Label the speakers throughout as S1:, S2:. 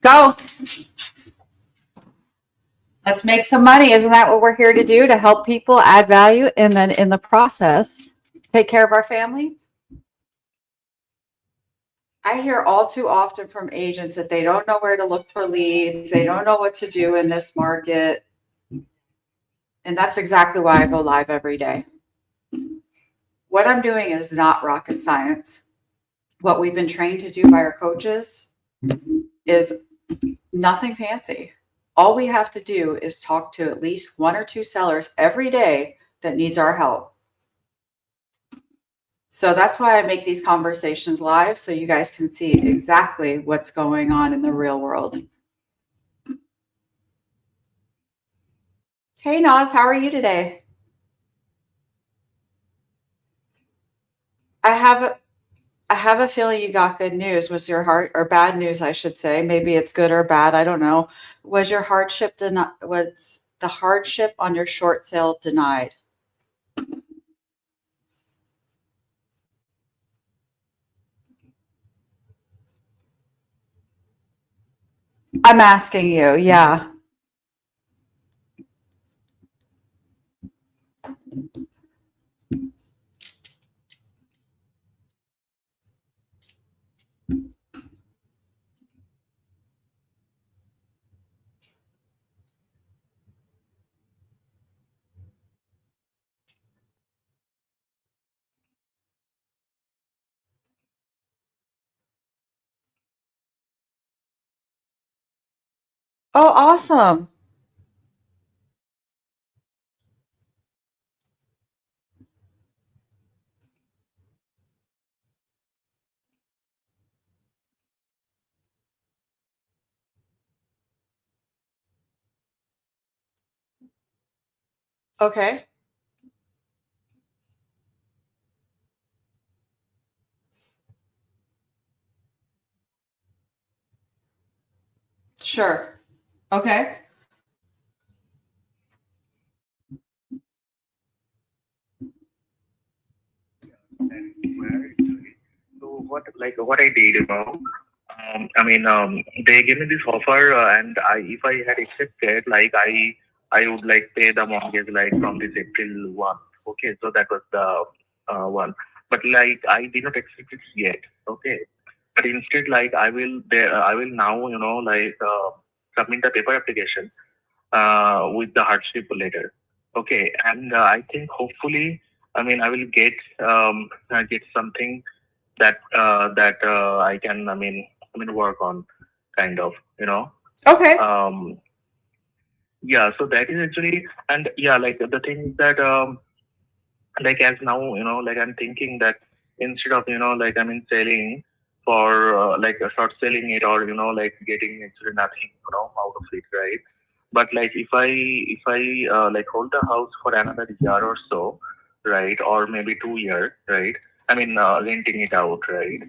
S1: Go. Let's make some money. Isn't that what we're here to do? To help people, add value, and then in the process, take care of our families? I hear all too often from agents that they don't know where to look for leads. They don't know what to do in this market. And that's exactly why I go live every day. What I'm doing is not rocket science. What we've been trained to do by our coaches is nothing fancy. All we have to do is talk to at least one or two sellers every day that needs our help. So that's why I make these conversations live, so you guys can see exactly what's going on in the real world. Hey, Naz, how are you today? I have a feeling you got good news. Was your heart, or bad news, I should say. Maybe it's good or bad. I don't know. Was your hardship was the hardship on your short sale denied? I'm asking you. Yeah. Oh, awesome. Okay. Sure. Okay.
S2: So what I did, they gave me this offer, and if I had accepted, I would like pay the mortgage like from this April 1. Okay, so that was the one. But like I did not accept it yet. Okay, but instead I will now submit the paper application with the hardship letter. Okay, and I think hopefully, I will get something that I can work on, kind of,
S1: Okay.
S2: yeah. So that is actually, and yeah, like the thing is that like as now like I'm thinking that instead of selling for short selling it, or like getting actually nothing out of it, right? But like if I like hold the house for another year or so, right, or maybe 2 years, right, renting it out, right,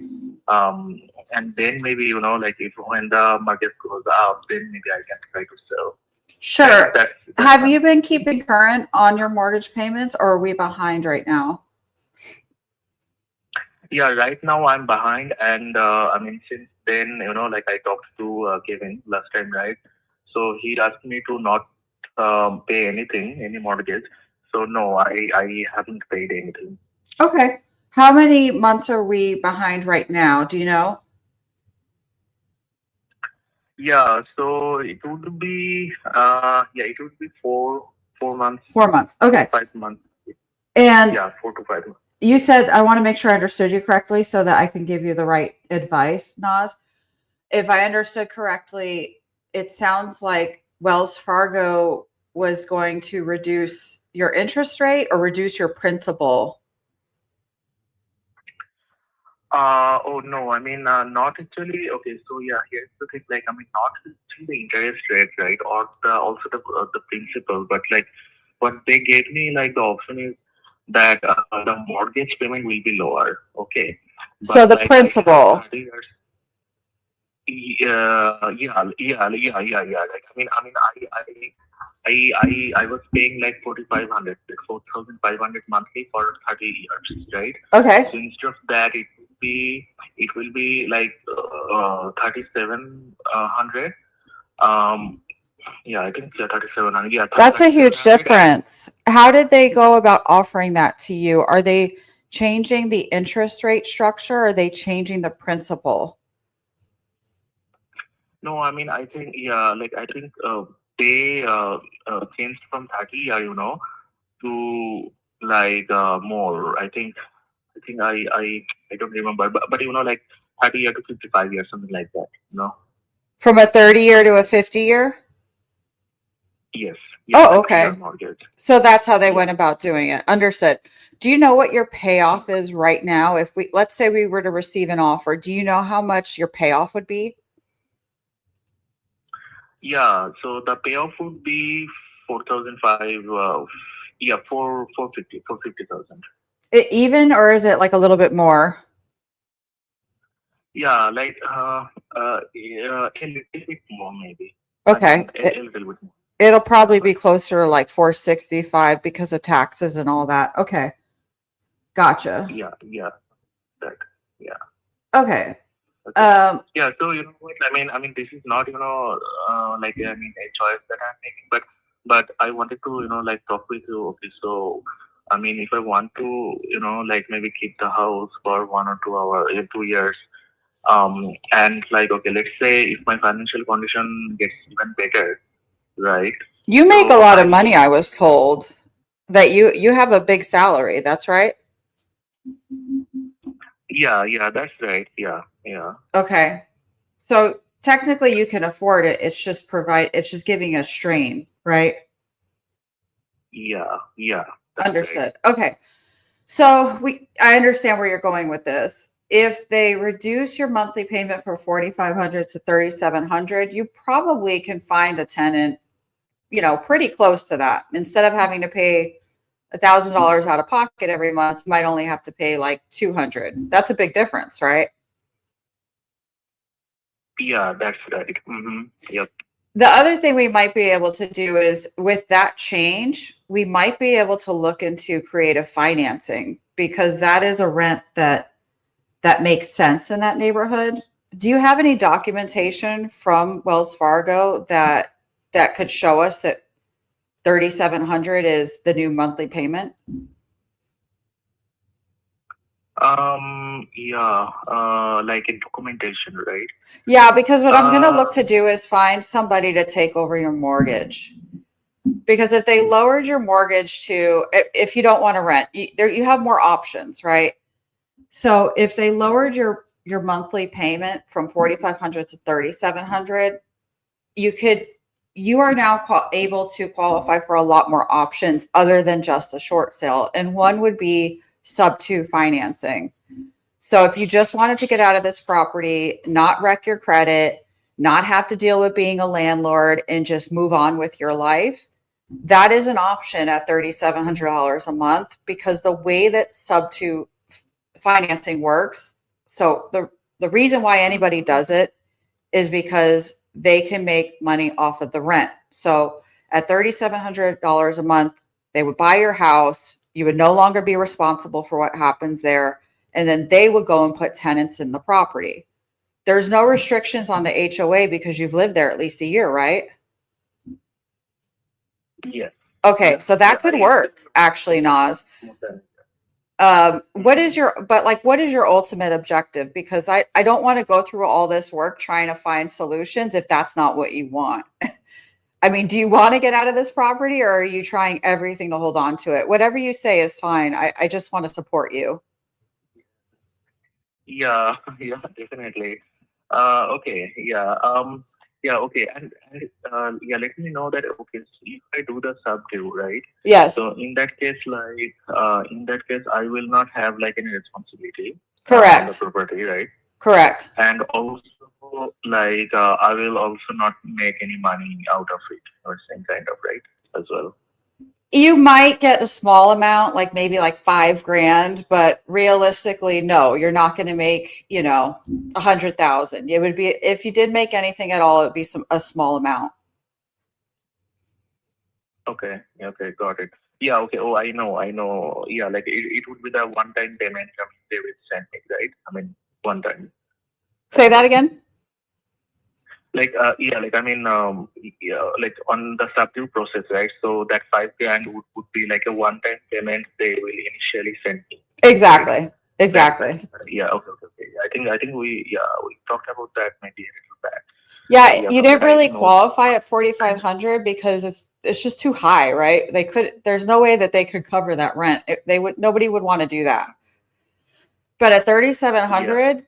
S2: and then maybe like if when the market goes up, then maybe I can try to sell.
S1: Sure.
S2: That's
S1: Have you been keeping current on your mortgage payments, or are we behind right now?
S2: Yeah, right now I'm behind, and since then, like I talked to Kevin last time, right? So he asked me to not pay anything, any mortgage. So no, I haven't paid anything.
S1: Okay. How many months are we behind right now? Do you know?
S2: Yeah, so it would be 4 months,
S1: 4 months. Okay.
S2: 5 months.
S1: And
S2: Yeah, 4 to 5 months.
S1: you said, I want to make sure I understood you correctly so that I can give you the right advice, Naz. If I understood correctly, it sounds like Wells Fargo was going to reduce your interest rate or reduce your principal.
S2: Oh no, not actually. Okay, so yeah, here's the thing. Like, not actually the interest rate, right, or the principal, but like what they gave me, like the option is that the mortgage payment will be lower. Okay,
S1: So
S2: but
S1: the
S2: like I have
S1: principal.
S2: 30 years. Yeah. Like I was paying like 4,500, like 4,500 monthly for 30 years, right?
S1: Okay.
S2: So instead of that, it will be like 3700. Um, yeah, I think, yeah, 3700. Yeah,
S1: That's a huge
S2: 3700. And
S1: difference. How did they go about offering that to you? Are they changing the interest rate structure? Or are they changing the principal?
S2: no, I mean, I think, yeah, like I think they changed from 30, yeah, to like more. I think I don't remember, but like 30 year to 55 years, something like that.
S1: From a 30-year to a 50-year?
S2: Yes, yeah,
S1: Oh,
S2: 50-year
S1: okay.
S2: mortgage.
S1: So that's how they
S2: Yeah.
S1: went about doing it. Understood. Do you know what your payoff is right now? If we, let's say we were to receive an offer, do you know how much your payoff would be?
S2: Yeah, so the payoff would be 4,005. Yeah, 450,000.
S1: Even, or is it like a little bit more?
S2: Yeah, like a little bit more maybe. I
S1: Okay.
S2: mean, a little bit more.
S1: It'll probably
S2: But
S1: be closer to like 465 because of taxes and all that. Okay. Gotcha.
S2: yeah, that. Yeah.
S1: Okay.
S2: Okay.
S1: Um,
S2: Yeah. So you know what I mean, this is not like I mean a choice that I'm making, but I wanted to like talk with you. Okay. So I mean, if I want to like maybe keep the house for 1 or 2 hours, 2 years, and like okay, let's say if my financial condition gets even better, right?
S1: you make a
S2: So
S1: lot of money,
S2: I
S1: I was told. That you have a big salary, that's right?
S2: yeah, that's right. Yeah,
S1: Okay. So technically you can afford it. It's just giving a strain, right?
S2: yeah. That's right.
S1: Understood. Okay. So I understand where you're going with this. If they reduce your monthly payment from 4,500 to 3,700, you probably can find a tenant, pretty close to that. Instead of having to pay $1,000 out of pocket every month, you might only have to pay like 200. That's a big difference, right?
S2: Yeah, that's right. Yep.
S1: The other thing we might be able to do is with that change, we might be able to look into creative financing because that is a rent that makes sense in that neighborhood. Do you have any documentation from Wells Fargo that could show us that 3,700 is the new monthly payment?
S2: Yeah, like in documentation, right?
S1: Yeah, because what I'm going to look
S2: Uh,
S1: to do is find somebody to take over your mortgage. Because if they lowered your mortgage to, if you don't want to rent, you have more options, right? So if they lowered your monthly payment from 4,500 to 3,700, you could you are now able to qualify for a lot more options other than just a short sale, and one would be sub two financing. So if you just wanted to get out of this property, not wreck your credit, not have to deal with being a landlord, and just move on with your life, that is an option at $3,700 a month because the way that sub two financing works. So the reason why anybody does it is because they can make money off of the rent. So at $3,700 a month, they would buy your house. You would no longer be responsible for what happens there. And then they would go and put tenants in the property. There's no restrictions on the HOA because you've lived there at least a year, right?
S2: yes,
S1: Okay,
S2: yeah,
S1: so
S2: yeah.
S1: that could work actually, Naz.
S2: Okay.
S1: What is what is your ultimate objective? Because I don't want to go through all this work trying to find solutions if that's not what you want. I mean, do you want to get out of this property or are you trying everything to hold on to it? Whatever you say is fine. I just want to support you.
S2: Yeah, yeah, definitely. Okay, yeah, yeah, okay, and yeah, let me know that. Okay, so if I do the subdue, right?
S1: Yes,
S2: So in that case, I will not have like any responsibility on the
S1: correct.
S2: property, right?
S1: Correct.
S2: And also, like I will also not make any money out of it or same kind of, right, as well.
S1: You might get a small amount, like maybe like 5 grand, but realistically, no, you're not going to make, 100,000. It would be, if you did make anything at all, it would be a small amount.
S2: Okay, okay, got it. Yeah, okay. Oh, I know. Yeah, like it would be the one-time payment. I mean, they will send me, right? I mean, one time
S1: Say
S2: kind
S1: that
S2: of.
S1: again.
S2: Like, yeah, like I mean, yeah, like on the subdue process, right? So that 5 grand would be like a one-time payment they will initially send me, right?
S1: Exactly.
S2: That,
S1: Exactly.
S2: yeah, okay. I think we talked about that maybe a little back.
S1: Yeah,
S2: Yeah,
S1: you
S2: okay,
S1: didn't
S2: I
S1: really
S2: know.
S1: qualify at 4,500 because it's just too high, right? There's no way that they could cover that rent. Nobody would want to do that. But at
S2: Yeah,
S1: 3,700,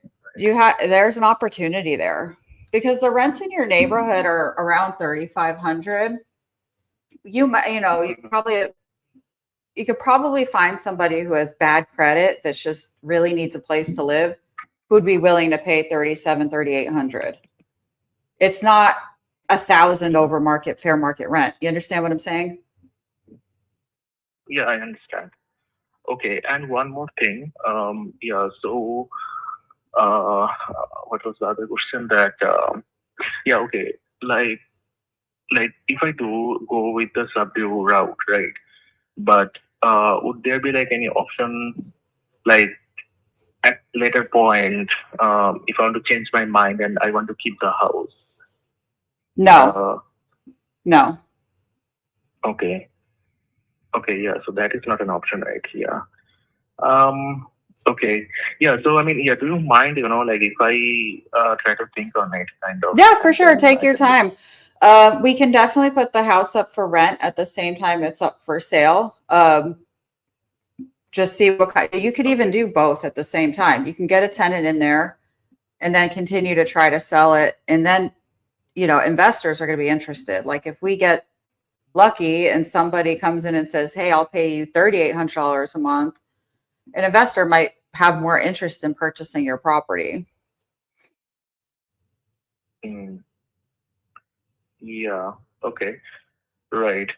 S1: there's an opportunity there because the rents in your neighborhood are around 3,500. You might, you could probably find somebody who has bad credit that's just really needs a place to live who'd be willing to pay 3,800. It's not 1,000 over fair market rent. You understand what I'm saying?
S2: yeah, I understand. Okay, and one more thing. Yeah, so uh, what was the other question that? Yeah, okay, like like if I do go with the subdue route, right? But would there be like any option like at later point if I want to change my mind and I want to keep the house?
S1: No,
S2: Uh,
S1: no.
S2: okay, okay, yeah. So that is not an option, right? Yeah. Um. Okay. Yeah. So I mean, yeah. Do you mind, like if I try to think on it, kind of,
S1: Yeah, for
S2: and
S1: sure.
S2: then
S1: Take
S2: I
S1: your
S2: can get.
S1: time. We can definitely put the house up for rent at the same time it's up for sale. Just see what kind, you could even
S2: Okay.
S1: do both at the same time. You can get a tenant in there and then continue to try to sell it. And then, investors are going to be interested. Like if we get lucky and somebody comes in and says, "Hey, I'll pay you $3,800 a month," an investor might have more interest in purchasing your property.
S2: Mm, yeah. Okay. Right.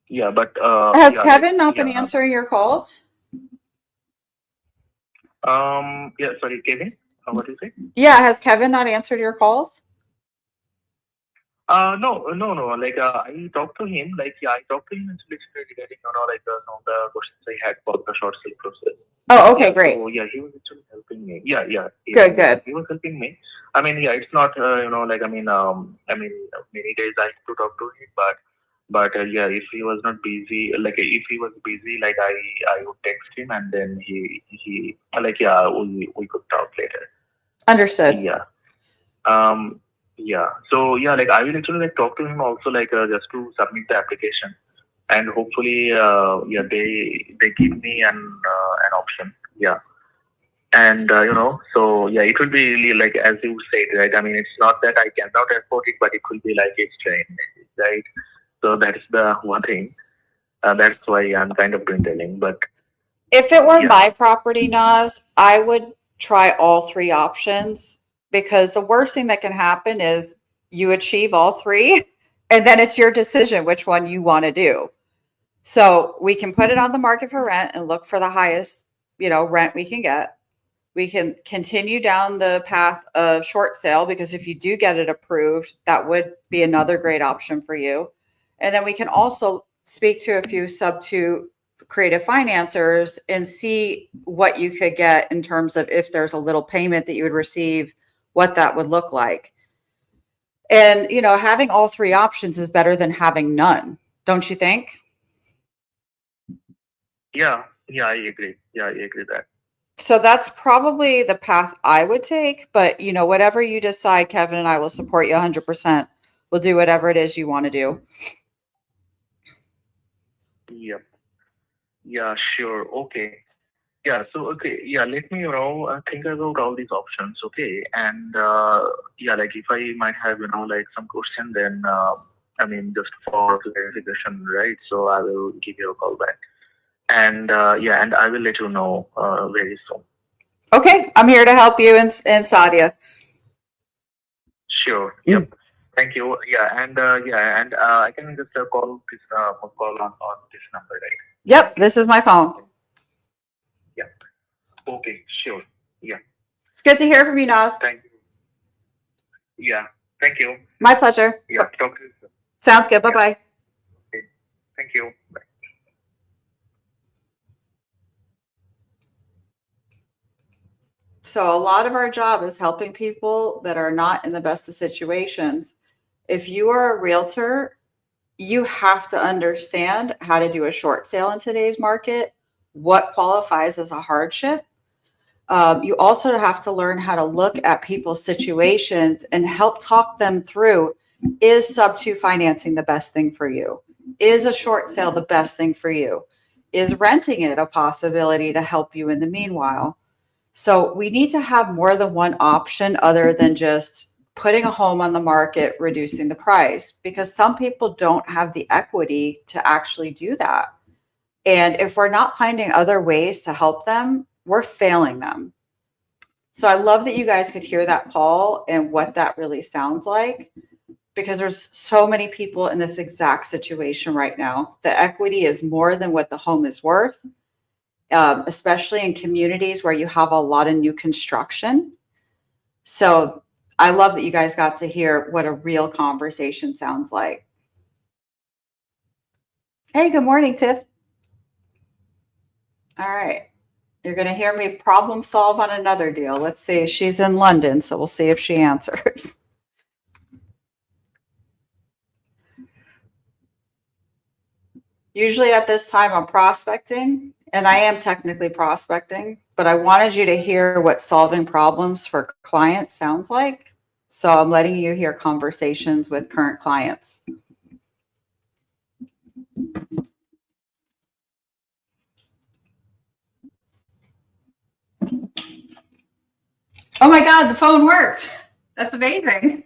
S2: Yeah. But
S1: Has
S2: yeah. Like
S1: Kevin not been
S2: yeah.
S1: answering your calls?
S2: Yeah. Sorry, Kevin. What do you say?
S1: Yeah, has Kevin not answered your calls?
S2: No. Like, I talked to him. Like, yeah, I talked to him actually regarding, like, the questions I had for the short sale process.
S1: Oh, okay,
S2: Yeah,
S1: great.
S2: so yeah, he was actually helping me. Yeah,
S1: Good, good.
S2: he was helping me. I mean, yeah, it's not, like, I mean, many days I have to talk to him, but yeah, if he was not busy, like, if he was busy, like, I would text him and then he, like, yeah, we could talk later.
S1: Understood.
S2: Yeah. Um, yeah. So yeah, like I will actually like talk to him also like just to submit the application, and hopefully, yeah, they give me an option. Yeah. And so yeah, it will be really like as you said, right? I mean, it's not that I cannot afford it, but it will be like it's train, right? So that's the one thing. That's why I'm kind of dwindling. But
S1: If it were
S2: yeah,
S1: my property, Nas, I would try all three options because the worst thing that can happen is you achieve all three and then it's your decision which one you want to do. So we can put it on the market for rent and look for the highest, rent we can get. We can continue down the path of short sale because if you do get it approved, that would be another great option for you. And then we can also speak to a few sub two creative financiers and see what you could get in terms of if there's a little payment that you would receive, what that would look like. And, having all three options is better than having none, don't you think?
S2: yeah, I agree. Yeah, I agree that.
S1: So that's probably the path I would take. But, whatever you decide, Kevin and I will support you 100%. We'll do whatever it is you want to do.
S2: Yeah, yeah, sure. Okay. Yeah, so okay, yeah, let me think about all these options, okay, and yeah, like if I might have like some question, then I mean just for clarification, right? So I will give you a call back, and yeah, and I will let you know very soon.
S1: Okay, I'm here to help you and Sadia.
S2: Sure.
S1: Mm.
S2: Yep. Thank you. Yeah, and I can just call on this number, right?
S1: Yep, this is my phone.
S2: Yeah. Okay. Sure. Yeah.
S1: It's good to hear from you, Naz.
S2: Thank you. Yeah. Thank you.
S1: My pleasure.
S2: Yeah. Talk to you soon.
S1: Sounds good. Bye
S2: Yeah.
S1: bye.
S2: Okay. Thank you. Bye.
S1: So a lot of our job is helping people that are not in the best of situations. If you are a realtor, you have to understand how to do a short sale in today's market, what qualifies as a hardship. You also have to learn how to look at people's situations and help talk them through, is sub two financing the best thing for you? Is a short sale the best thing for you? Is renting it a possibility to help you in the meanwhile? So we need to have more than one option other than just putting a home on the market, reducing the price, because some people don't have the equity to actually do that. And if we're not finding other ways to help them, we're failing them. So I love that you guys could hear that call and what that really sounds like, because there's so many people in this exact situation right now. The equity is more than what the home is worth, especially in communities where you have a lot of new construction. So I love that you guys got to hear what a real conversation sounds like. Hey, good morning, Tiff. All right. You're going to hear me problem solve on another deal. Let's see. She's in London, so we'll see if she answers. Usually at this time, I'm prospecting, and I am technically prospecting, but I wanted you to hear what solving problems for clients sounds like. So I'm letting you hear conversations with current clients. Oh my God, the phone worked. That's amazing.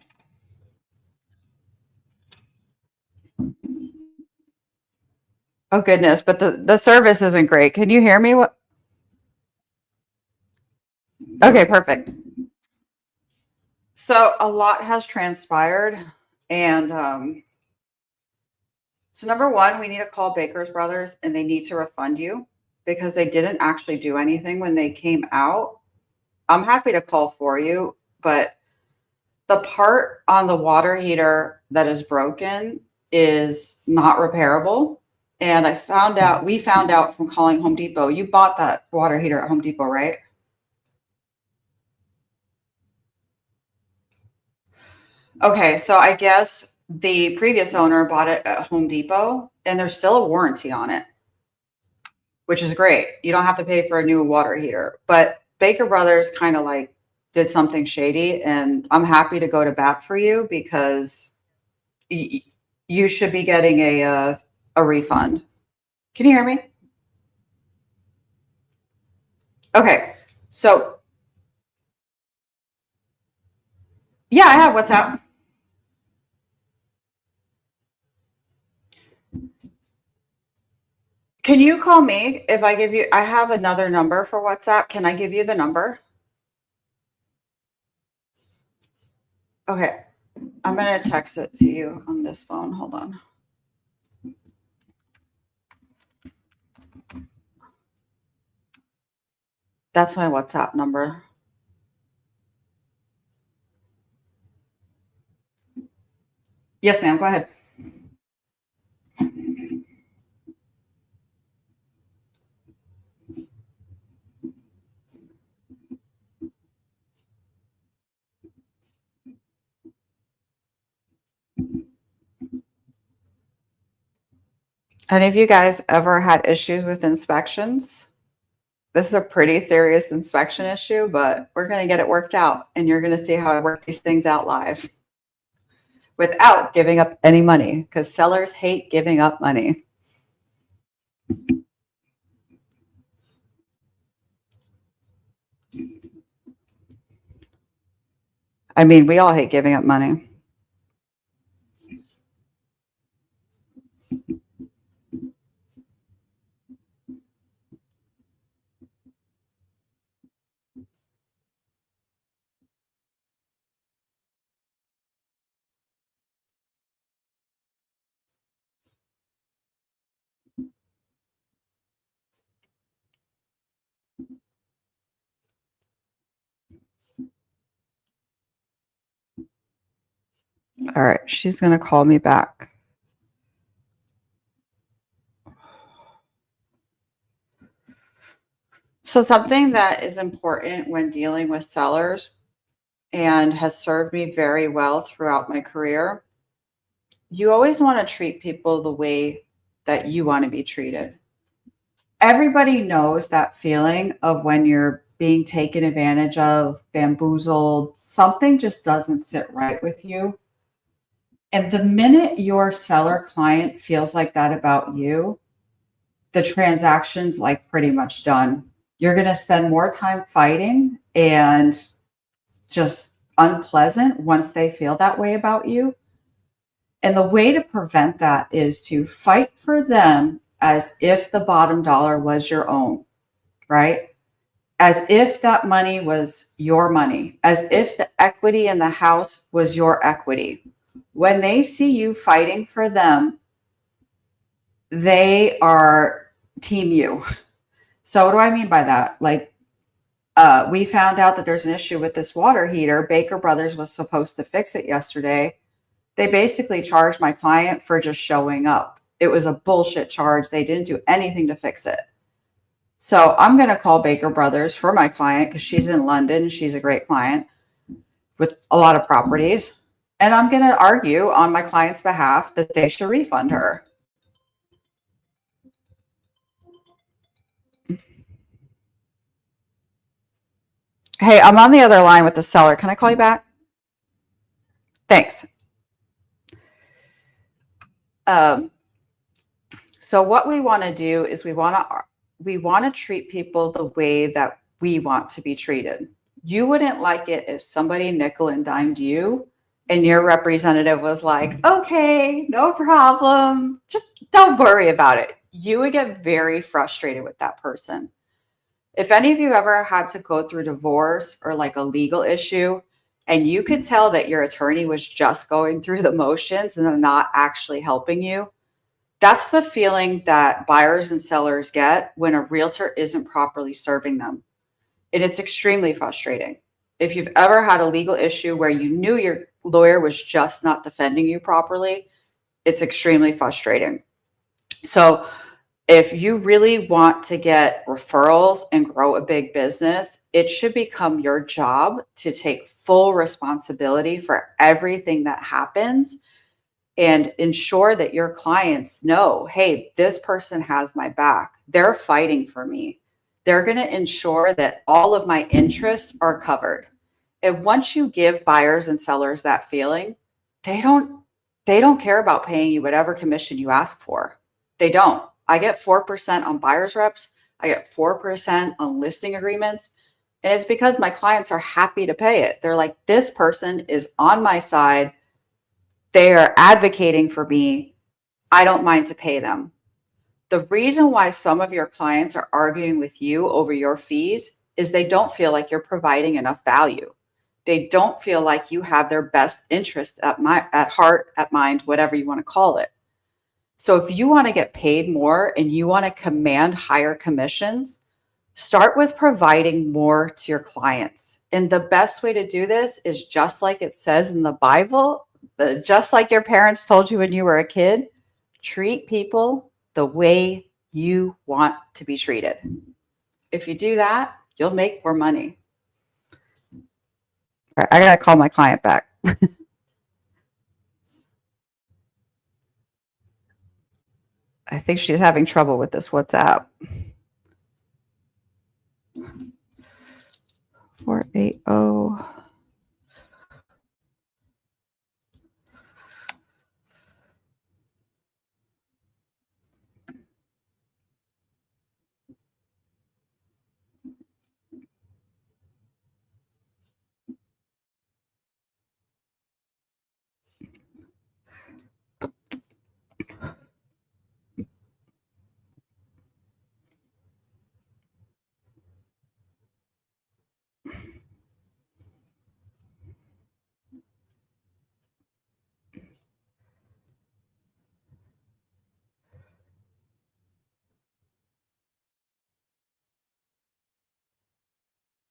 S1: Oh goodness, but the service isn't great. Can you hear me? What? Okay, perfect. So a lot has transpired, and so number one, we need to call Baker's Brothers, and they need to refund you because they didn't actually do anything when they came out. I'm happy to call for you, but the part on the water heater that is broken is not repairable. And we found out from calling Home Depot. You bought that water heater at Home Depot, right? Okay, so I guess the previous owner bought it at Home Depot and there's still a warranty on it, which is great. You don't have to pay for a new water heater. But Baker Brothers kind of like did something shady, and I'm happy to go to bat for you because you should be getting a refund. Can you hear me? Okay. So, yeah, I have WhatsApp. Can you call me if I give you, I have another number for WhatsApp. Can I give you the number? Okay. I'm going to text it to you on this phone. Hold on. That's my WhatsApp number. Yes, ma'am. Go ahead. Any of you guys ever had issues with inspections? This is a pretty serious inspection issue, but we're going to get it worked out, and you're going to see how I work these things out live without giving up any money, because sellers hate giving up money. I mean, we all hate giving up money. All right, she's going to call me back. So something that is important when dealing with sellers and has served me very well throughout my career, you always want to treat people the way that you want to be treated. Everybody knows that feeling of when you're being taken advantage of, bamboozled, something just doesn't sit right with you. And the minute your seller client feels like that about you, the transaction's like pretty much done. You're going to spend more time fighting and just unpleasant once they feel that way about you. And the way to prevent that is to fight for them as if the bottom dollar was your own, right? As if that money was your money, as if the equity in the house was your equity. When they see you fighting for them, they are team you. So what do I mean by that? Like, we found out that there's an issue with this water heater. Baker Brothers was supposed to fix it yesterday. They basically charged my client for just showing up. It was a bullshit charge. They didn't do anything to fix it. So I'm going to call Baker Brothers for my client because she's in London. She's a great client with a lot of properties. And I'm going to argue on my client's behalf that they should refund her. Hey, I'm on the other line with the seller. Can I call you back? Thanks. So what we want to do is we want to treat people the way that we want to be treated. You wouldn't like it if somebody nickel and dimed you and your representative was like, okay, no problem. Just don't worry about it. You would get very frustrated with that person. If any of you ever had to go through divorce or like a legal issue, and you could tell that your attorney was just going through the motions and not actually helping you, that's the feeling that buyers and sellers get when a realtor isn't properly serving them. And it's extremely frustrating. If you've ever had a legal issue where you knew your lawyer was just not defending you properly, it's extremely frustrating. So if you really want to get referrals and grow a big business, it should become your job to take full responsibility for everything that happens and ensure that your clients know, hey, this person has my back. They're fighting for me. They're going to ensure that all of my interests are covered. And once you give buyers and sellers that feeling, they don't care about paying you whatever commission you ask for. They don't. I get 4% on buyers reps. I get 4% on listing agreements. And it's because my clients are happy to pay it. They're like, this person is on my side. They are advocating for me. I don't mind to pay them. The reason why some of your clients are arguing with you over your fees is they don't feel like you're providing enough value. They don't feel like you have their best interests at heart, at mind, whatever you want to call it. So if you want to get paid more and you want to command higher commissions, start with providing more to your clients. And the best way to do this is just like it says in the Bible, just like your parents told you when you were a kid, treat people the way you want to be treated. If you do that, you'll make more money. All right, I got to call my client back. I think she's having trouble with this WhatsApp. 480.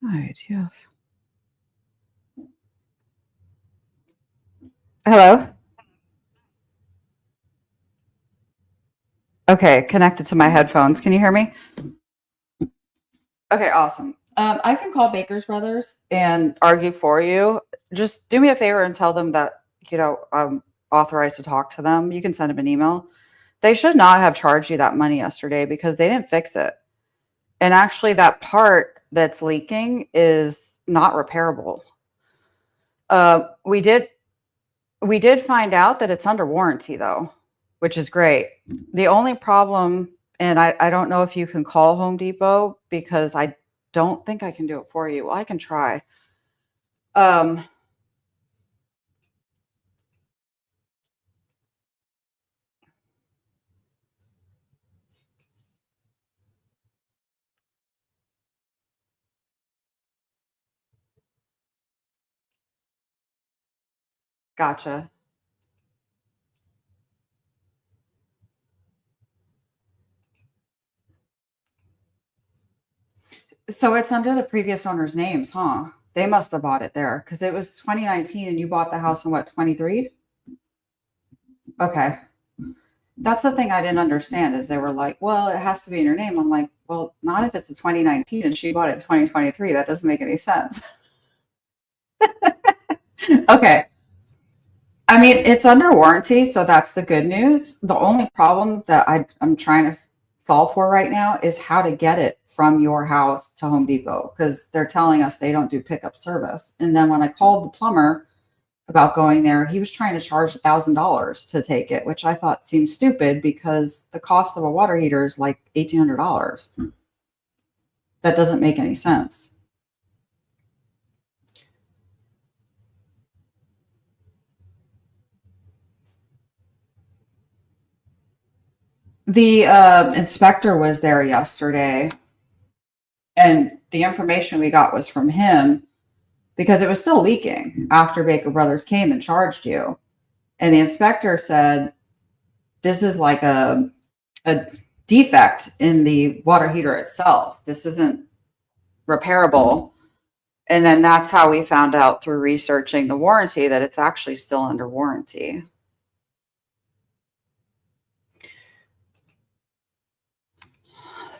S1: All right, Jeff. Hello? Okay, connected to my headphones. Can you hear me? Okay, awesome. I can call Baker's Brothers and argue for you. Just do me a favor and tell them that, I'm authorized to talk to them. You can send them an email. They should not have charged you that money yesterday because they didn't fix it. And actually, that part that's leaking is not repairable. Uh, we did we did find out that it's under warranty though, which is great. The only problem, and I don't know if you can call Home Depot because I don't think I can do it for you. Well, I can try. Um, Gotcha. So it's under the previous owner's names, huh? They must have bought it there because it was 2019 and you bought the house in what, 23? Okay. That's the thing I didn't understand is they were like, well, it has to be in your name. I'm like, well, not if it's a 2019 and she bought it in 2023. That doesn't make any sense. Okay. I mean, it's under warranty, so that's the good news. The only problem that I'm trying to solve for right now is how to get it from your house to Home Depot because they're telling us they don't do pickup service. And then when I called the plumber about going there, he was trying to charge $1,000 to take it, which I thought seemed stupid because the cost of a water heater is like $1,800. That doesn't make any sense. The inspector was there yesterday, and the information we got was from him because it was still leaking after Baker Brothers came and charged you. And the inspector said this is like a defect in the water heater itself. This isn't repairable. And then that's how we found out through researching the warranty that it's actually still under warranty.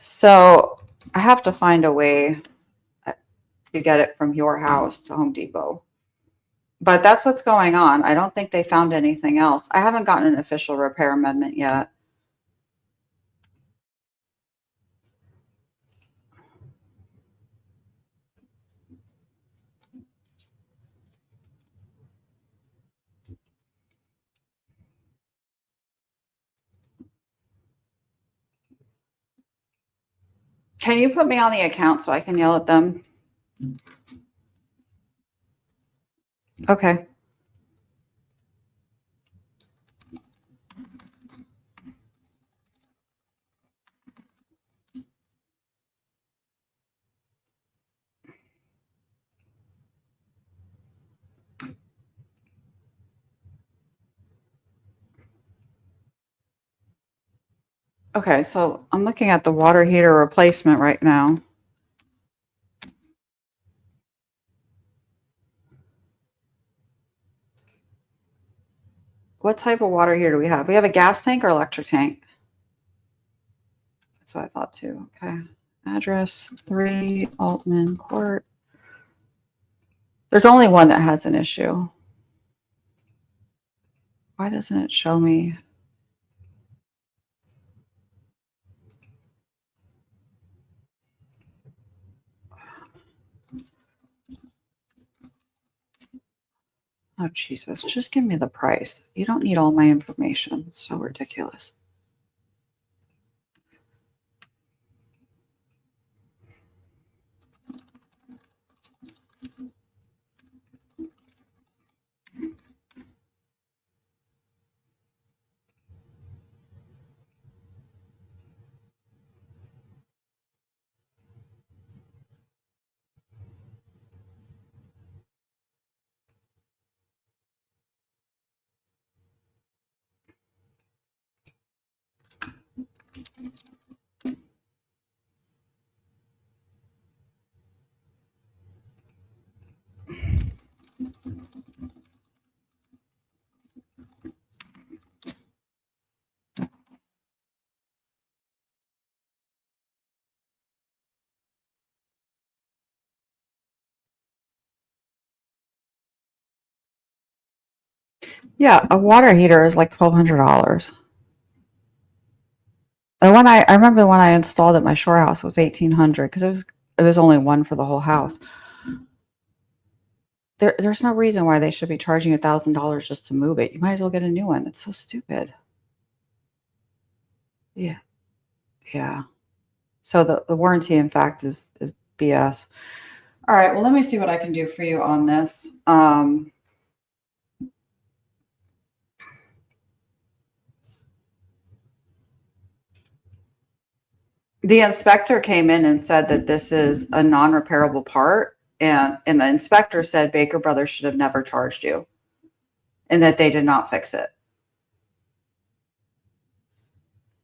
S1: So I have to find a way to get it from your house to Home Depot. But that's what's going on. I don't think they found anything else. I haven't gotten an official repair amendment yet. Can you put me on the account so I can yell at them? Okay. Okay, so I'm looking at the water heater replacement right now. What type of water heater do we have? We have a gas tank or electric tank? That's what I thought too. Okay. Address 3 Altman Court. There's only one that has an issue. Why doesn't it show me? Oh, Jesus. Just give me the price. You don't need all my information. It's so ridiculous. Yeah, a water heater is like $1,200. And I remember when I installed at my shore house, it was 1,800 because it was only one for the whole house. There's no reason why they should be charging you $1,000 just to move it. You might as well get a new one. That's so stupid. Yeah, yeah. So the warranty, in fact, is BS. All right. Well, let me see what I can do for you on this. The inspector came in and said that this is a non-repairable part, and the inspector said Baker Brothers should have never charged you, and that they did not fix it.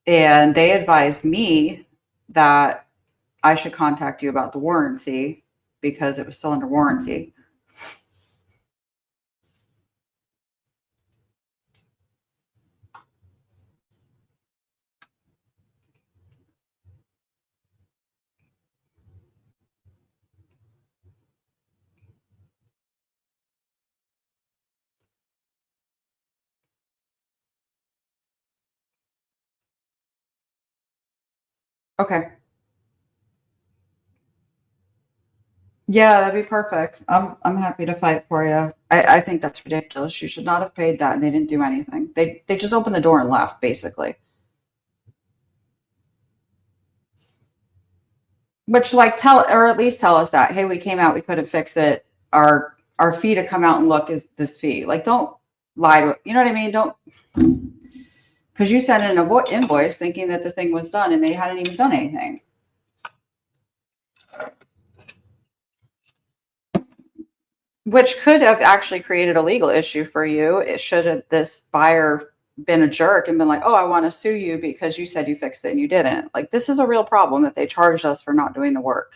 S1: And they advised me that I should contact you about the warranty because it was still under warranty. Okay. Yeah, that'd be perfect. I'm happy to fight for you. I think that's ridiculous. You should not have paid that, and they didn't do anything. They just opened the door and left, basically. Which, like, tell, or at least tell us that, hey, we came out, we couldn't fix it. Our fee to come out and look is this fee. Like, don't lie to it. You know what I mean? Don't, because you sent in an invoice thinking that the thing was done, and they hadn't even done anything. Which could have actually created a legal issue for you. It should have this buyer been a jerk and been like, oh, I want to sue you because you said you fixed it and you didn't. Like, this is a real problem that they charged us for not doing the work.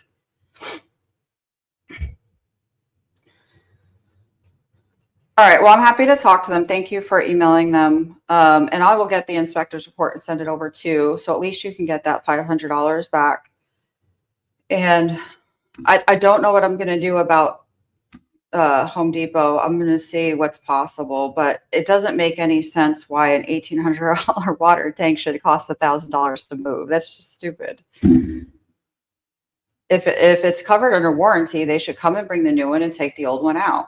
S1: All right. Well, I'm happy to talk to them. Thank you for emailing them. And I will get the inspector's report and send it over too. So at least you can get that $500 back. And I don't know what I'm going to do about Home Depot. I'm going to see what's possible, but it doesn't make any sense why an $1,800 water tank should cost $1,000 to move. That's just stupid. If it's covered under warranty, they should come and bring the new one and take the old one out.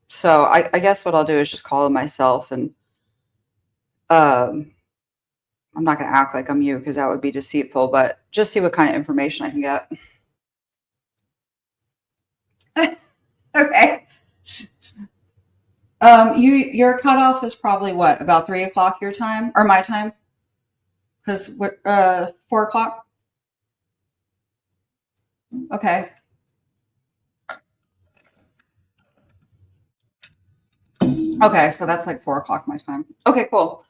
S1: So I guess what I'll do is just call them myself, and um, I'm not going to act like I'm you because that would be deceitful, but just see what kind of information I can get. Okay. Your cutoff is probably what, about 3 o'clock your time or my time? Because what, 4 o'clock? Okay. Okay, so that's like 4 o'clock my time. Okay, cool.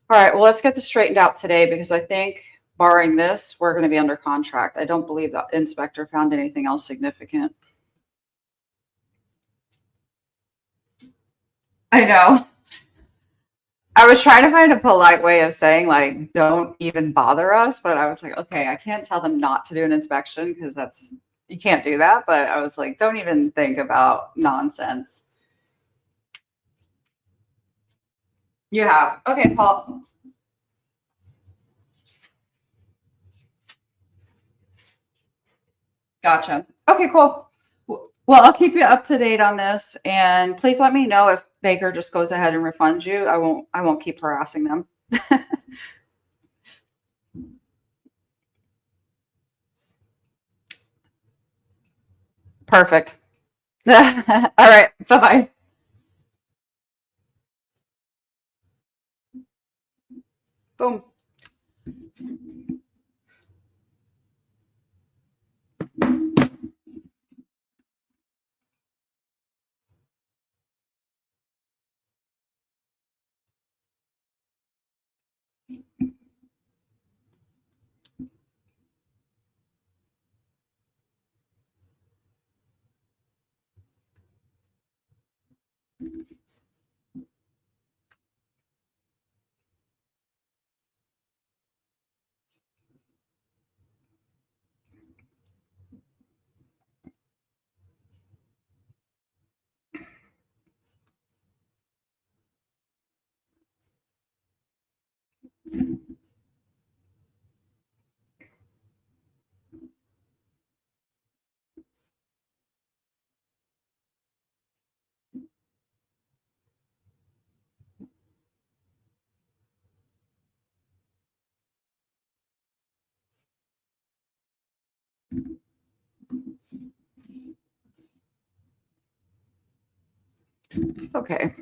S1: All right, well, let's get this straightened out today because I think, barring this, we're going to be under contract. I don't believe the inspector found anything else significant. I know. I was trying to find a polite way of saying, like, don't even bother us, but I was like, okay, I can't tell them not to do an inspection because that's, you can't do that. But I was like, don't even think about nonsense. You have. Okay, Paul. Gotcha. Okay, cool. Well, I'll keep you up to date on this, and please let me know if Baker just goes ahead and refunds you. I won't keep harassing them. Perfect. All right. Bye-bye. Boom. Okay,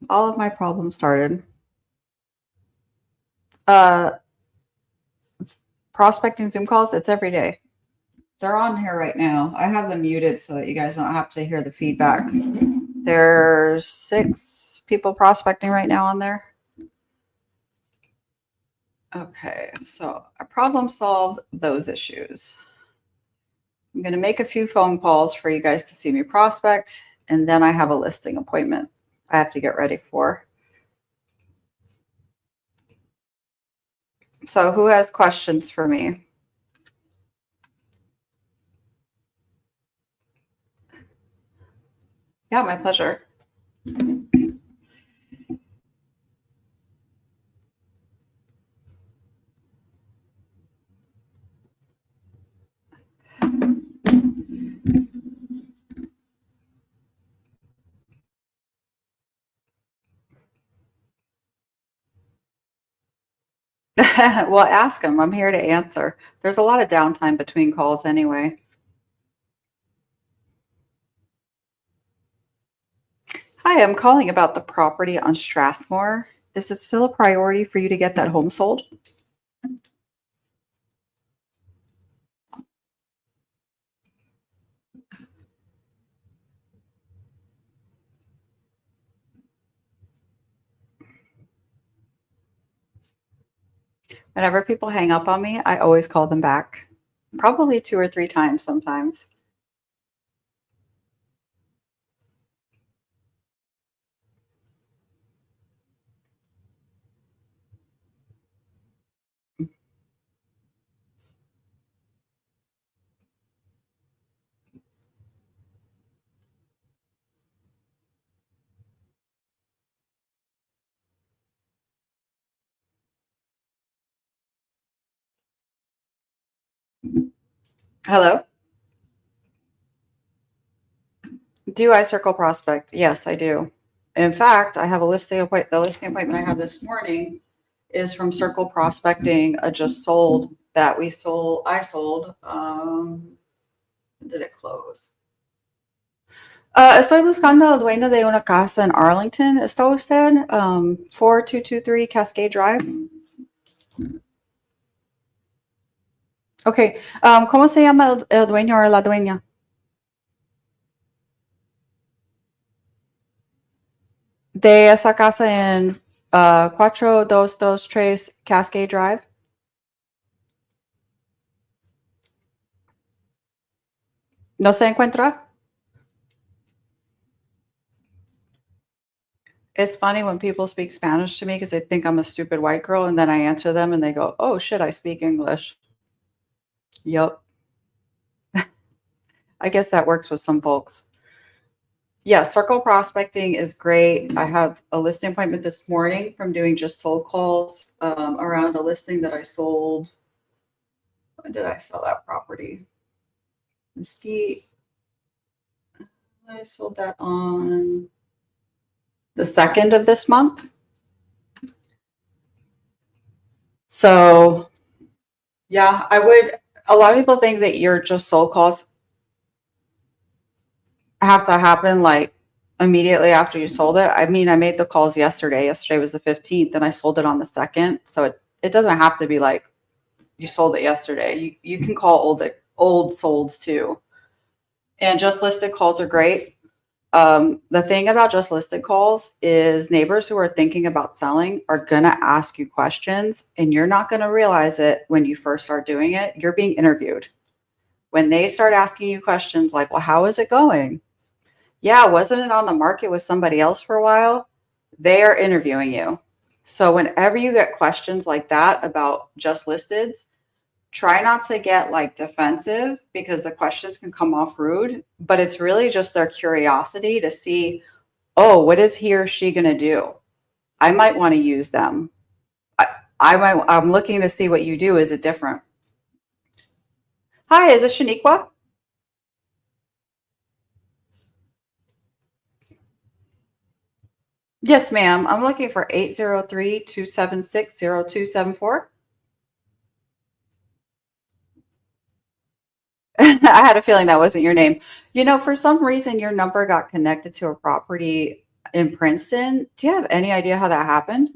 S1: all of my problems started. Uh, Prospecting Zoom calls, it's every day. They're on here right now. I have them muted so that you guys don't have to hear the feedback. There's 6 people prospecting right now on there. Okay, so I problem solved those issues. I'm going to make a few phone calls for you guys to see me prospect, and then I have a listing appointment I have to get ready for. So who has questions for me? Yeah, my pleasure. Well, ask them. I'm here to answer. There's a lot of downtime between calls anyway. Hi, I'm calling about the property on Strathmore. Is it still a priority for you to get that home sold? Whenever people hang up on me, I always call them back. Probably 2 or 3 times sometimes. Hello? Do I circle prospect? Yes, I do. In fact, I have a listing appointment. The listing appointment I have this morning is from Circle Prospecting, a just sold that we sold. I sold. When did it close? Estoy buscando al dueño de una casa en Arlington. ¿Está usted? 4223 Cascade Drive. Ok. ¿Cómo se llama el dueño o la dueña? De esa casa en 4223 Cascade Drive. ¿No se encuentra? It's funny when people speak Spanish to me because they think I'm a stupid white girl, and then I answer them and they go, "Oh shit, I speak English." Yep. I guess that works with some folks. Yeah, circle prospecting is great. I have a listing appointment this morning from doing just sold calls around a listing that I sold. When did I sell that property? Mesquite. I sold that on the 2nd of this month. So, yeah, I would. A lot of people think that your just sold calls have to happen like immediately after you sold it. I mean, I made the calls yesterday. Yesterday was the 15th, and I sold it on the 2nd. So it doesn't have to be like you sold it yesterday. You can call old solds too. And just listed calls are great. The thing about just listed calls is neighbors who are thinking about selling are going to ask you questions, and you're not going to realize it when you first start doing it. You're being interviewed. When they start asking you questions like, well, how is it going? Yeah, wasn't it on the market with somebody else for a while? They are interviewing you. So whenever you get questions like that about just listeds, try not to get like defensive because the questions can come off rude, but it's really just their curiosity to see, oh, what is he or she going to do? I might want to use them. I'm looking to see what you do. Is it different? Hi, is this Shaniqua? Yes, ma'am. I'm looking for 803-276-0274. I had a feeling that wasn't your name. You know, for some reason, your number got connected to a property in Princeton. Do you have any idea how that happened?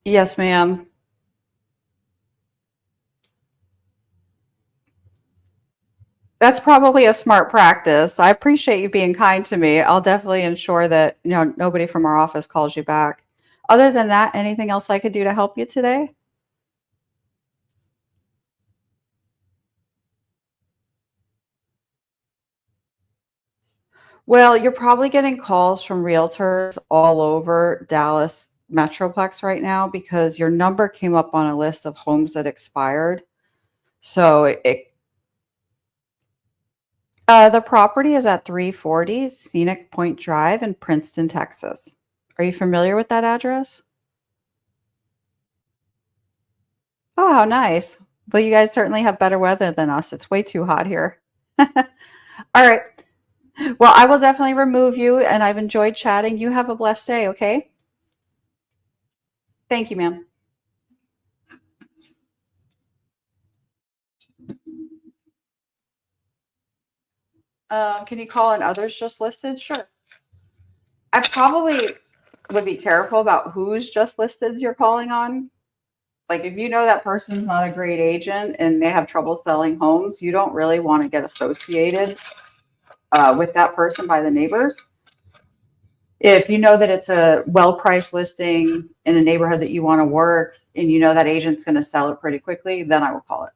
S1: Yes, ma'am. That's probably a smart practice. I appreciate you being kind to me. I'll definitely ensure that, nobody from our office calls you back. Other than that, anything else I could do to help you today? Well, you're probably getting calls from realtors all over Dallas Metroplex right now because your number came up on a list of homes that expired. So the property is at 340 Scenic Point Drive in Princeton, Texas. Are you familiar with that address? Oh, how nice. Well, you guys certainly have better weather than us. It's way too hot here. All right. Well, I will definitely remove you, and I've enjoyed chatting. You have a blessed day, okay? Thank you, ma'am. Can you call in others just listed? Sure. I probably would be careful about who's just listeds you're calling on. Like, if you know that person's not a great agent and they have trouble selling homes, you don't really want to get associated with that person by the neighbors. If you know that it's a well-priced listing in a neighborhood that you want to work and you know that agent's going to sell it pretty quickly, then I will call it.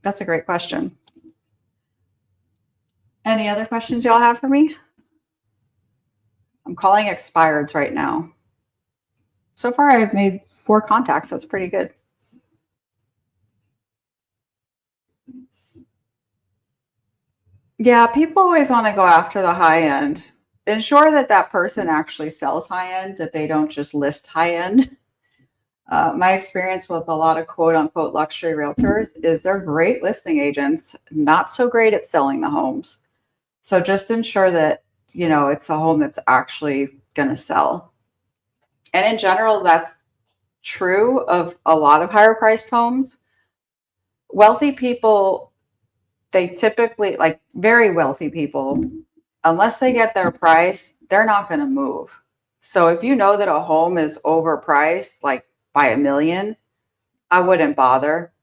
S1: That's a great question. Any other questions y'all have for me? I'm calling expireds right now. So far, I've made 4 contacts. That's pretty good. Yeah, people always want to go after the high end. Ensure that that person actually sells high end, that they don't just list high end. My experience with a lot of quote unquote luxury realtors is they're great listing agents, not so great at selling the homes. So just ensure that, it's a home that's actually going to sell. And in general, that's true of a lot of higher priced homes. Wealthy people, they typically, like very wealthy people, unless they get their price, they're not going to move. So if you know that a home is overpriced, like by a million, I wouldn't bother.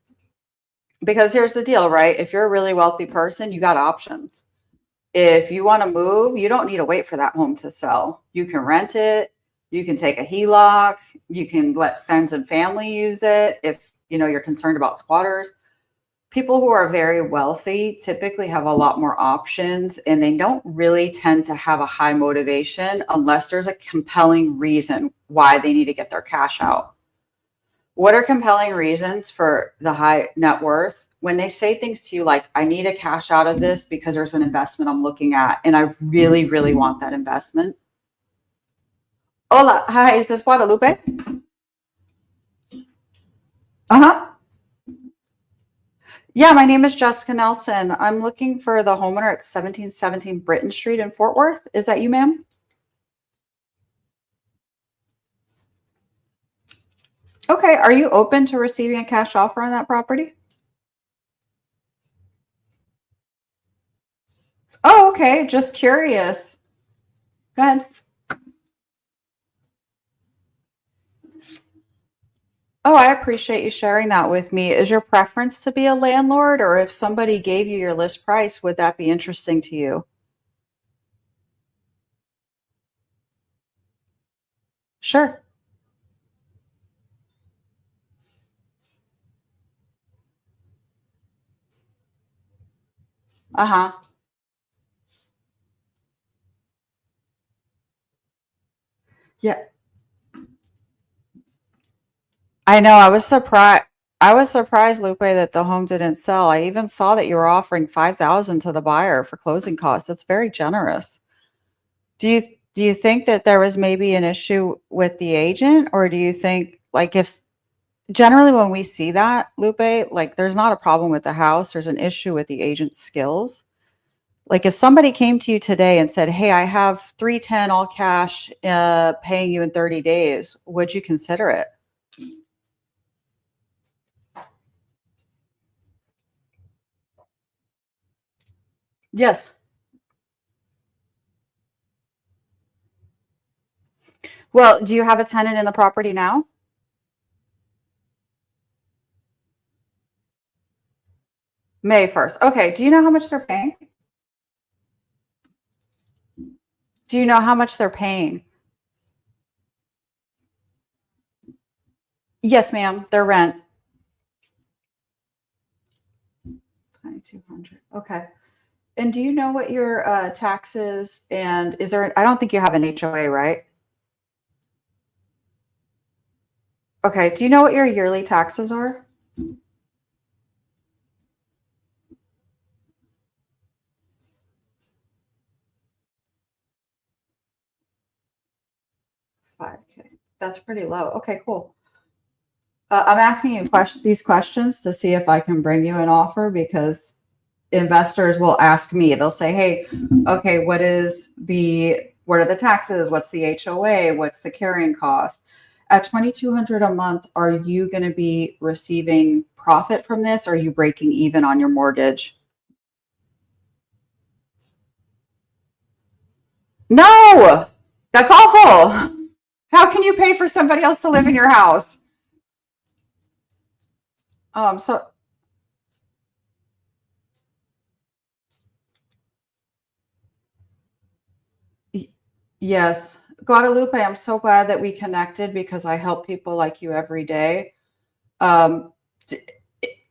S1: Because here's the deal, right? If you're a really wealthy person, you got options. If you want to move, you don't need to wait for that home to sell. You can rent it, you can take a HELOC, you can let friends and family use it if you're concerned about squatters. People who are very wealthy typically have a lot more options and they don't really tend to have a high motivation unless there's a compelling reason why they need to get their cash out. What are compelling reasons for the high net worth? When they say things to you like, I need a cash out of this because there's an investment I'm looking at and I really, really want that investment. Hola, hi, is this Guadalupe? Uh-huh. Yeah, my name is Jessica Nelson. I'm looking for the homeowner at 1717 Britton Street in Fort Worth. Is that you, ma'am? Okay. Are you open to receiving a cash offer on that property? Oh, okay. Just curious. Go ahead. Oh, I appreciate you sharing that with me. Is your preference to be a landlord, or if somebody gave you your list price, would that be interesting to you? Sure. Uh-huh. Yeah. I know. I was surprised. I was surprised, Lupe, that the home didn't sell. I even saw that you were offering 5,000 to the buyer for closing costs. That's very generous. Do you do you think that there was maybe an issue with the agent, or do you think like if generally when we see that, Lupe, like there's not a problem with the house, there's an issue with the agent's skills. Like if somebody came to you today and said, "Hey, I have 310 all cash, paying you in 30 days," would you consider it? Yes. Well, do you have a tenant in the property now? May 1st. Okay. Do you know how much they're paying? Do you know how much they're paying? Yes, ma'am. Their rent. 2,200. Okay. And do you know what your taxes and is there, I don't think you have an HOA, right? Okay. Do you know what your yearly taxes are? 5K. That's pretty low. Okay, cool. I'm asking you these questions to see if I can bring you an offer because investors will ask me. They'll say, "Hey, okay, what are the taxes? What's the HOA? What's the carrying cost?" At 2,200 a month, are you going to be receiving profit from this? Or are you breaking even on your mortgage? No, that's awful. How can you pay for somebody else to live in your house? So yes, Guadalupe, I'm so glad that we connected because I help people like you every day. Um, d-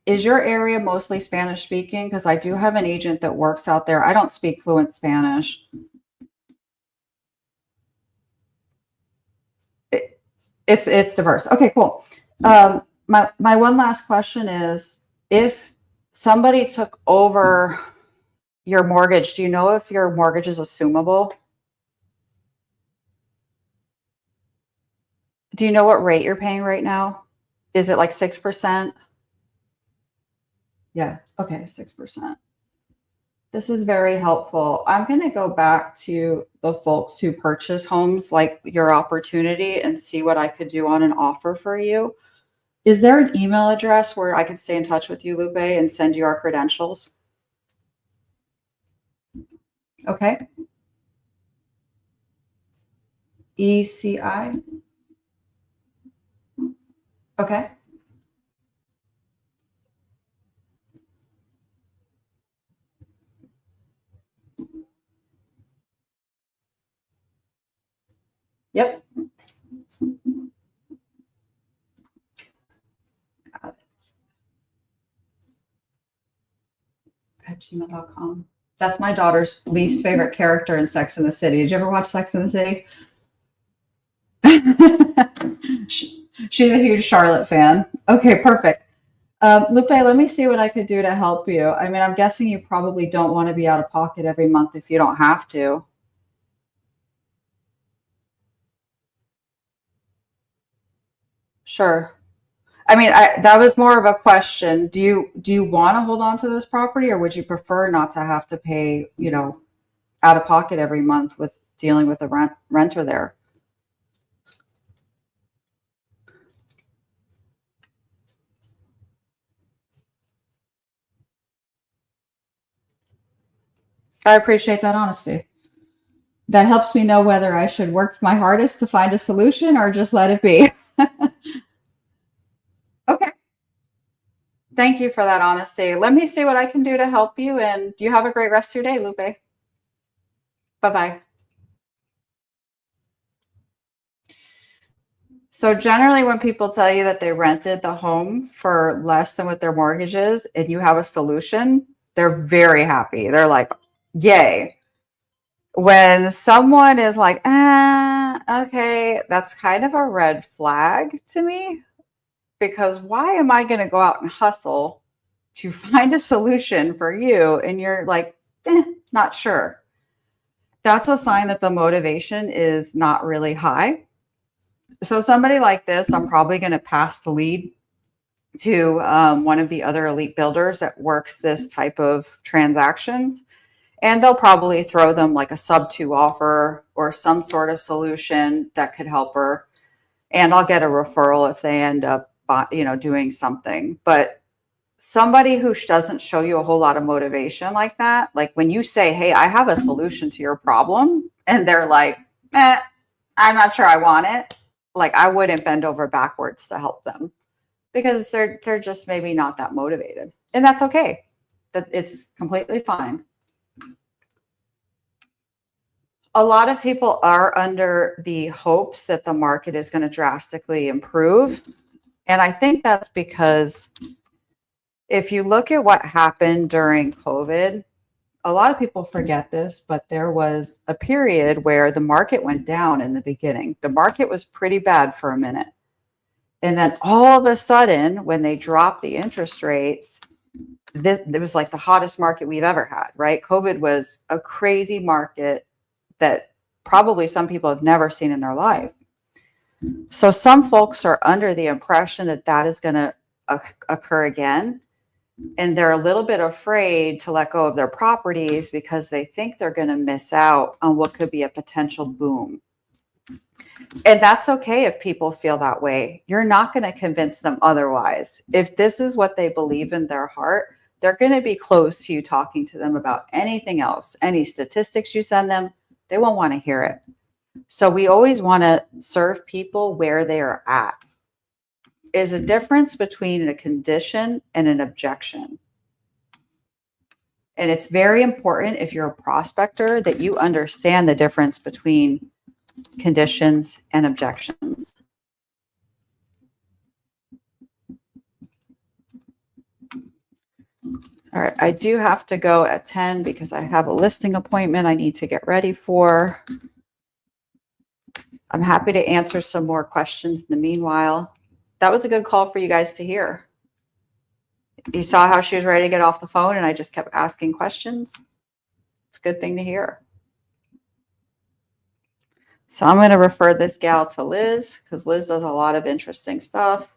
S1: is your area mostly Spanish speaking? Because I do have an agent that works out there. I don't speak fluent Spanish. It, it's diverse. Okay, cool. My one last question is, if somebody took over your mortgage, do you know if your mortgage is assumable? Do you know what rate you're paying right now? Is it like 6%? Yeah. Okay, 6%. This is very helpful. I'm going to go back to the folks who purchase homes like your opportunity and see what I could do on an offer for you. Is there an email address where I could stay in touch with you, Lupe, and send you our credentials? Okay. ECI. Okay. Yep. At gmail.com. That's my daughter's least favorite character in Sex in the City. Did you ever watch Sex in the City? She's a huge Charlotte fan. Okay, perfect. Lupe, let me see what I could do to help you. I mean, I'm guessing you probably don't want to be out of pocket every month if you don't have to. Sure. I mean, that was more of a question. Do you want to hold on to this property, or would you prefer not to have to pay, out of pocket every month with dealing with the renter there? I appreciate that honesty. That helps me know whether I should work my hardest to find a solution or just let it be. Okay. Thank you for that honesty. Let me see what I can do to help you. And you have a great rest of your day, Lupe. Bye bye. So, generally, when people tell you that they rented the home for less than what their mortgage is and you have a solution, They're very happy. They're like, yay. When someone is like, okay, that's kind of a red flag to me, because why am I going to go out and hustle to find a solution for you? And you're like, not sure. That's a sign that the motivation is not really high. So somebody like this, I'm probably going to pass the lead to one of the other elite builders that works this type of transactions. And they'll probably throw them like a sub-2 offer or some sort of solution that could help her. And I'll get a referral if they end up, doing something. But somebody who doesn't show you a whole lot of motivation like that, like when you say, hey, I have a solution to your problem, and they're like, I'm not sure I want it. Like, I wouldn't bend over backwards to help them, because they're just maybe not that motivated. And that's okay. That it's completely fine. A lot of people are under the hopes that the market is going to drastically improve. And I think that's because if you look at what happened during COVID, a lot of people forget this, but there was a period where the market went down in the beginning. The market was pretty bad for a minute. And then all of a sudden, when they dropped the interest rates, it was like the hottest market we've ever had, right? COVID was a crazy market that probably some people have never seen in their life. So some folks are under the impression that that is going to occur again. And they're a little bit afraid to let go of their properties because they think they're going to miss out on what could be a potential boom. And that's okay if people feel that way. You're not going to convince them otherwise. If this is what they believe in their heart, they're going to be close to you talking to them about anything else, any statistics you send them. They won't want to hear it. So we always want to serve people where they are at. Is a difference between a condition and an objection. And it's very important, if you're a prospector, that you understand the difference between conditions and objections. All right, I do have to go at 10 because I have a listing appointment I need to get ready for. I'm happy to answer some more questions in the meanwhile. That was a good call for you guys to hear. You saw how she was ready to get off the phone and I just kept asking questions. It's a good thing to hear. So I'm going to refer this gal to Liz because Liz does a lot of interesting stuff.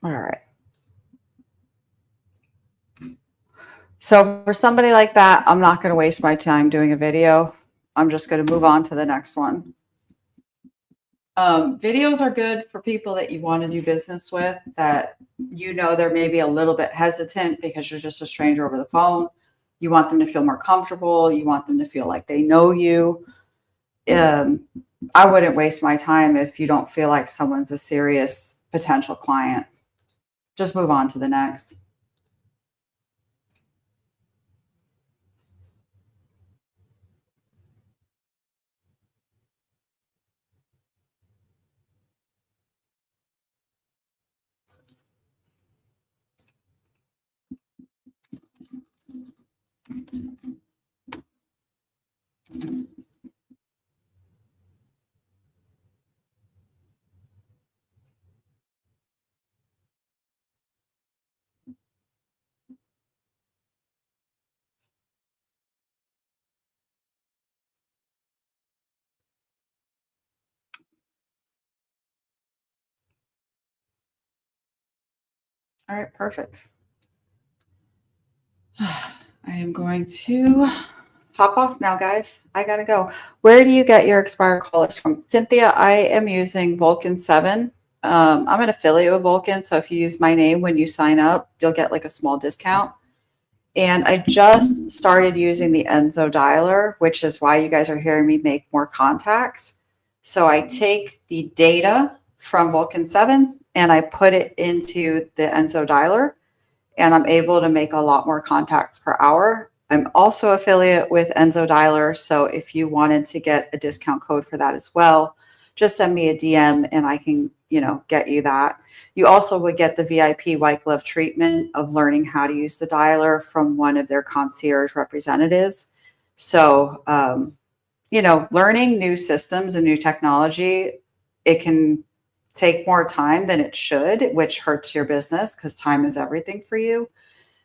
S1: All right. So for somebody like that, I'm not going to waste my time doing a video. I'm just going to move on to the next one. Videos are good for people that you want to do business with, that they're maybe a little bit hesitant because you're just a stranger over the phone. You want them to feel more comfortable. You want them to feel like they know you. I wouldn't waste my time if you don't feel like someone's a serious potential client. Just move on to the next. All right, perfect. I am going to hop off now, guys. I gotta go. Where do you get your expired call list from? Cynthia, I am using Vulcan 7. I'm an affiliate with Vulcan, so if you use my name when you sign up, you'll get like a small discount. And I just started using the Enzo dialer, which is why you guys are hearing me make more contacts. So I take the data from Vulcan 7 and I put it into the Enzo dialer, and I'm able to make a lot more contacts per hour. I'm also affiliate with Enzo Dialer, so if you wanted to get a discount code for that as well, just send me a DM and I can, get you that. You also would get the VIP white glove treatment of learning how to use the dialer from one of their concierge representatives. So, learning new systems and new technology, it can take more time than it should, which hurts your business because time is everything for you.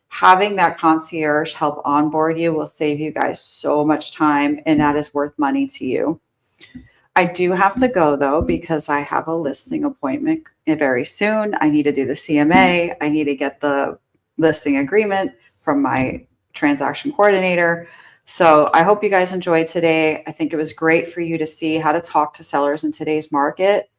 S1: Having that concierge help onboard you will save you guys so much time, and that is worth money to you. I do have to go though, because I have a listing appointment very soon. I need to do the CMA. I need to get the listing agreement from my transaction coordinator. So I hope you guys enjoyed today. I think it was great for you to see how to talk to sellers in today's market.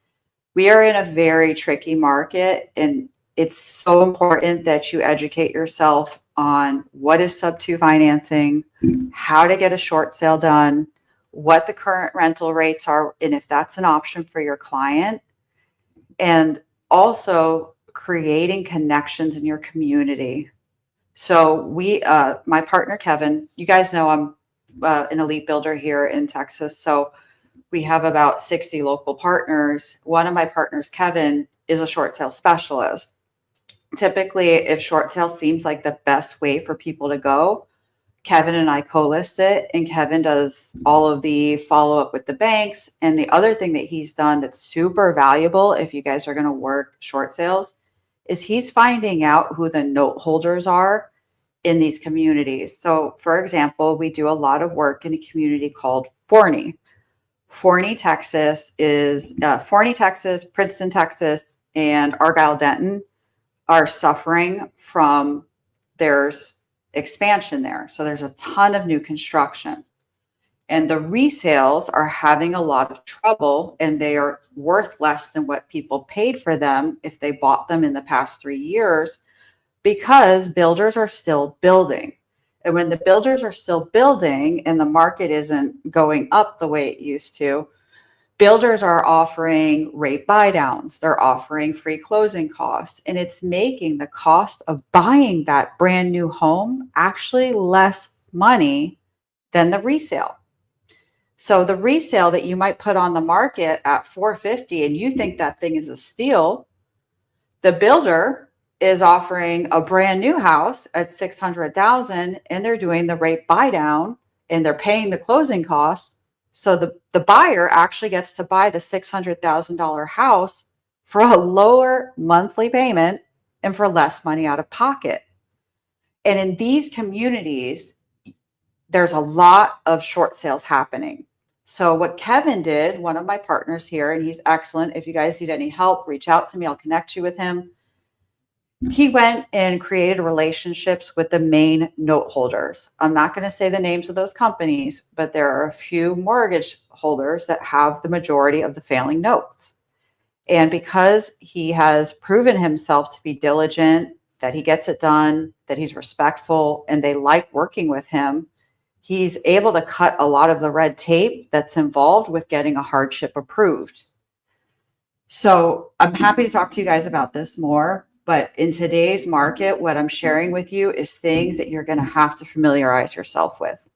S1: We are in a very tricky market, and it's so important that you educate yourself on what is sub two financing, how to get a short sale done, what the current rental rates are, and if that's an option for your client, and also creating connections in your community. So my partner Kevin, you guys know I'm an elite builder here in Texas. So we have about 60 local partners. One of my partners, Kevin, is a short sale specialist. Typically, if short sale seems like the best way for people to go, Kevin and I co-list it, and Kevin does all of the follow up with the banks. And the other thing that he's done that's super valuable if you guys are going to work short sales is he's finding out who the note holders are in these communities. So, for example, we do a lot of work in a community called Forney. Forney, Texas Forney, Texas, Princeton, Texas, and Argyle Denton are suffering from there's expansion there. So there's a ton of new construction. And the resales are having a lot of trouble, and they are worth less than what people paid for them if they bought them in the past 3 years, because builders are still building. And when the builders are still building and the market isn't going up the way it used to, builders are offering rate buy downs. They're offering free closing costs, and it's making the cost of buying that brand new home actually less money than the resale. So the resale that you might put on the market at 450 and you think that thing is a steal, the builder is offering a brand new house at 600,000, and they're doing the rate buy down and they're paying the closing costs. So the buyer actually gets to buy the $600,000 house for a lower monthly payment and for less money out of pocket. And in these communities, there's a lot of short sales happening. So what Kevin did, one of my partners here, and he's excellent. If you guys need any help, reach out to me. I'll connect you with him. He went and created relationships with the main note holders. I'm not going to say the names of those companies, but there are a few mortgage holders that have the majority of the failing notes. And because he has proven himself to be diligent, that he gets it done, that he's respectful, and they like working with him, he's able to cut a lot of the red tape that's involved with getting a hardship approved. So I'm happy to talk to you guys about this more, but in today's market, what I'm sharing with you is things that you're going to have to familiarize yourself with.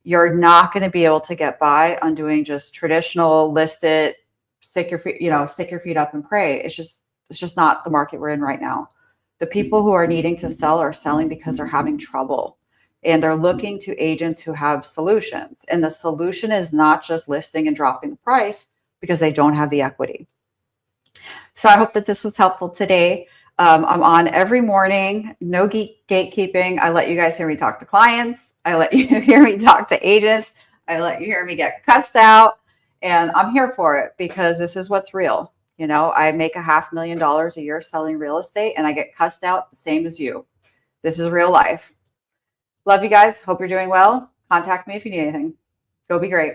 S1: You're not going to be able to get by on doing just traditional listed, stick your feet up and pray. It's just not the market we're in right now. The people who are needing to sell are selling because they're having trouble, and they're looking to agents who have solutions. And the solution is not just listing and dropping the price because they don't have the equity. So I hope that this was helpful today. I'm on every morning, no gatekeeping. I let you guys hear me talk to clients. I let you hear me talk to agents. I let you hear me get cussed out. And I'm here for it because this is what's real. You know, I make $500,000 a year selling real estate and I get cussed out the same as you. This is real life. Love you guys. Hope you're doing well. Contact me if you need anything. Go be great.